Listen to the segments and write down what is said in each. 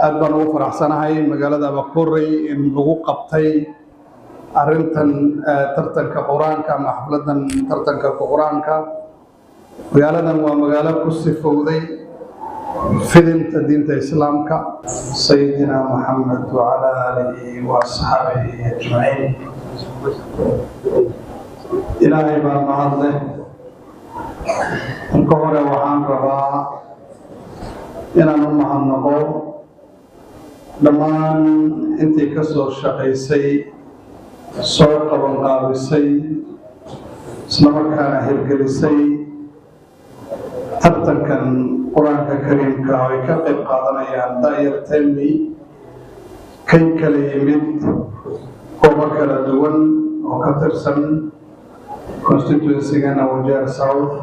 aad baan ugu faraxsanahay magaalada Bakoorey in lagu qabtay arrintan tartanka quraanka ama xafladan tartanka quraanka. magaaladan waa magaalo ku sifowday fidinta diinta islaamka sayyidina Muhammad wa ala alihi wa ashabihi ajma'in. ilaahay baa mahadleh. marka hore waxaan rabaa inaan u mahadnaqo dhammaan intii ka soo shaqaysay soo qabanqaabisay isla markaana hirgelisay tartankan quraanka kariimka oo ay ka qayb qaadanayaan daayarteennii kay kala yimid goobo kala duwan oo ka tirsan constituency-gana Wajeer South.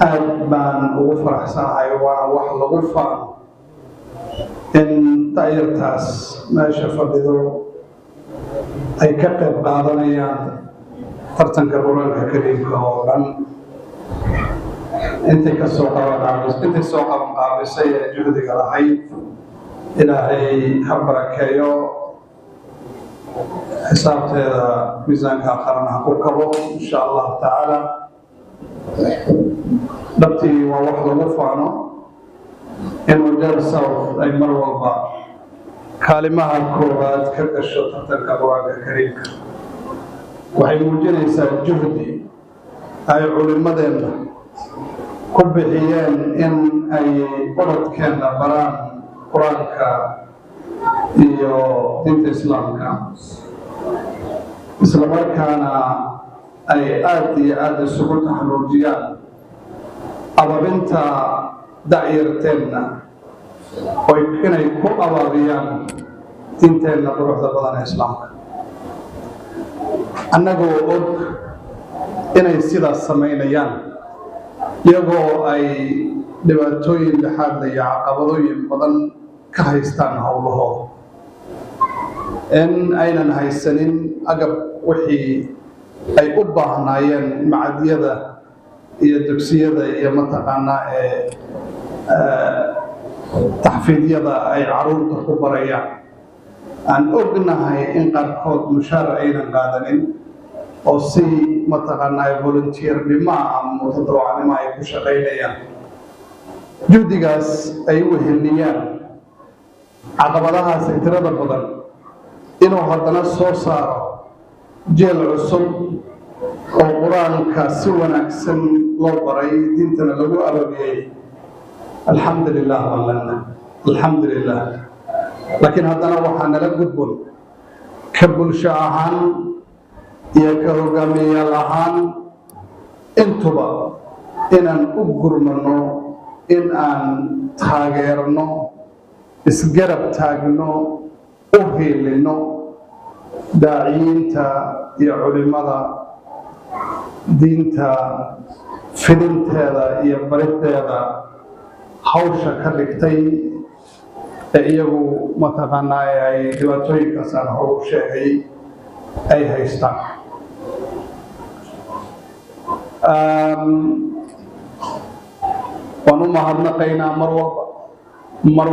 aad baan ugu faraxsanahay, waana wax lagu faano in daayartaas meesha fadhido ay ka qayb qaadanayaan tartanka quraanka kariimka oo dhan. intii soo qabanqaabisay ee juhdiga lahayd ilaahay ha barakeeyo, xisaabteeda miisaanka aakhirana ha ku kabo insha allahu tacaala. dhabtii waa wax lagu faano in Wajeer South ay mar walba kaalimaha koowaad ka gasho tartanka quraanka kariimka. waxay muujinaysaa juhdi ay culimadeenna ku bixiyeen in ay orodkeenna baraan quraanka iyo diinta islaamka, isla markaana ay aad iyo aad isugu taxanuujiyaan ababinta dacyarteenna oo inay ku abaabiyaan diinteenna quruxda badan ee islaamka. annagoo og inay sidaas samaynayaan iyagoo ay dhibaatooyin dhexaad iyo caqabadooyin badan ka haystaan howlahooda, in aynan haysanin agab wixii ay u baahnaayeen macadyada iyo dugsiyada iyo mataqaanaa taxfiidyada ay caruurta ku barayaan. aan ognahay in qaarkood mushaar aynan qaadanin oo si mataqaanaa volunteernimo ama mutadawacnimo ay ku shaqaynayaan. juhdigaas ay u weheliyaan caqabadahaas tirada badan inuu haddana soo saaro jeel cusub oo quraanka si wanaagsan loo baray, diintana lagu ababiyey. alxamdulilah walana alxamdulilah. laakiin haddana waxaa nala gudbon ka bulsho ahaan iyo ka hogaamiyayaal ahaan intuba inaan u gurmano, in aan taageerno, isgarab taagno, u hiilino daaciyiinta iyo culimada diinta fidinteeda iyo baridteeda hawsha ka dhigtay ee iyagu mataqaanaa ay dhibaatooyinkaas aan hor u sheegay ay haystaan. waan u mahadnaqaynaa mar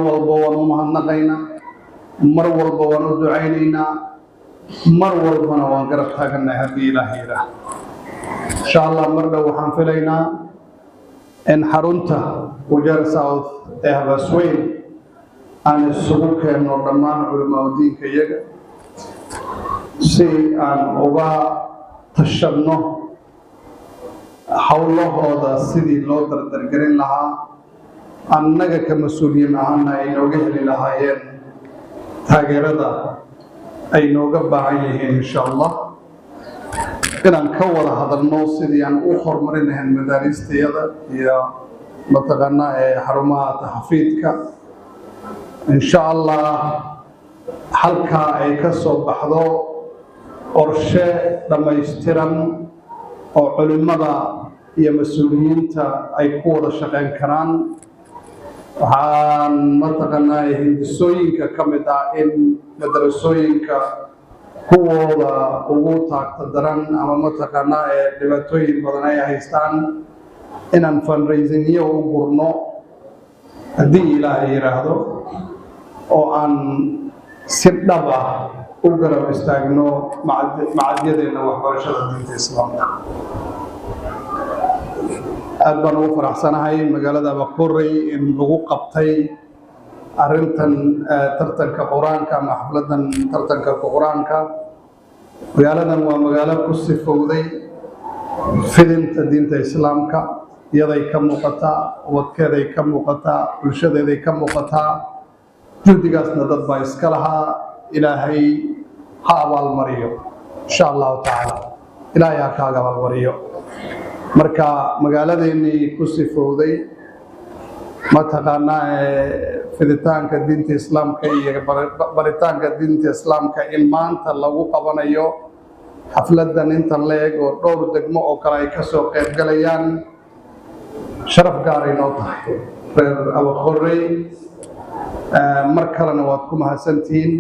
walba waan u mahadnaqaynaa, mar walba waan u ducaynaynaa, mar walbana waan garab taagannahay haddii ilaahay yidhaah. insha allah mar dhow waxaan filaynaa in xarunta Wajeer South ee Habasweyn aan isugu keenno dhammaan culimaa diinka iyaga si aan uga tashanno howlahooda sidii loo dardargelin lahaa, annaga ka mas-uuliyiin ahaana ay nooga heli lahaayeen taageerada ay nooga baahan yihiin. insha allah inaan ka wada hadalno sidii aan u horumarin lahayn madaaristayada iyo mataqaanaa xarumaha taxfiidka. insha allah halkaa ay ka soo baxdo qorshe dhammaystiran oo culimada iyo mas-uuliyiinta ay ku wada shaqayn karaan. waxaan mataqaanaa hindisooyinka ka mid ah in madrasooyinka kuwooda ugu taagta daran ama mataqaanaa dhibaatooyin badan ay haystaan inaan fundraising iyo u gurno haddii ilaahay yidhaahdo oo aan si dhab ah u garab istaagno macadyadeenna waxbarashada diinta islaamka. aad baan ugu faraxsanahay magaalada Abaqorey in lagu qabtay arrintan tartanka quraanka ama xafladan tartanka quraanka. magaaladan waa magaalo ku sifowday fidinta diinta islaamka, iyaday ka muuqataa, wadkeeday ka muuqataa, bulshadeeday ka muuqataa. juhdigaasna dad baa iska lahaa. ilaahay ha abaalmariyo insha allahu tacaala, ilaahay ha kaaga abaalmariyo. marka magaaladeennii ku sifowday mataqaanaa fiditaanka diinta islaamka iyo baritaanka diinta islaamka in maanta lagu qabanayo xafladan intan leeg oo dhowr degmo oo kale ay kasoo qayb galayaan, sharaf gaaray noo tahay reer Abaqorey. mar kalena waad ku mahadsantihiin.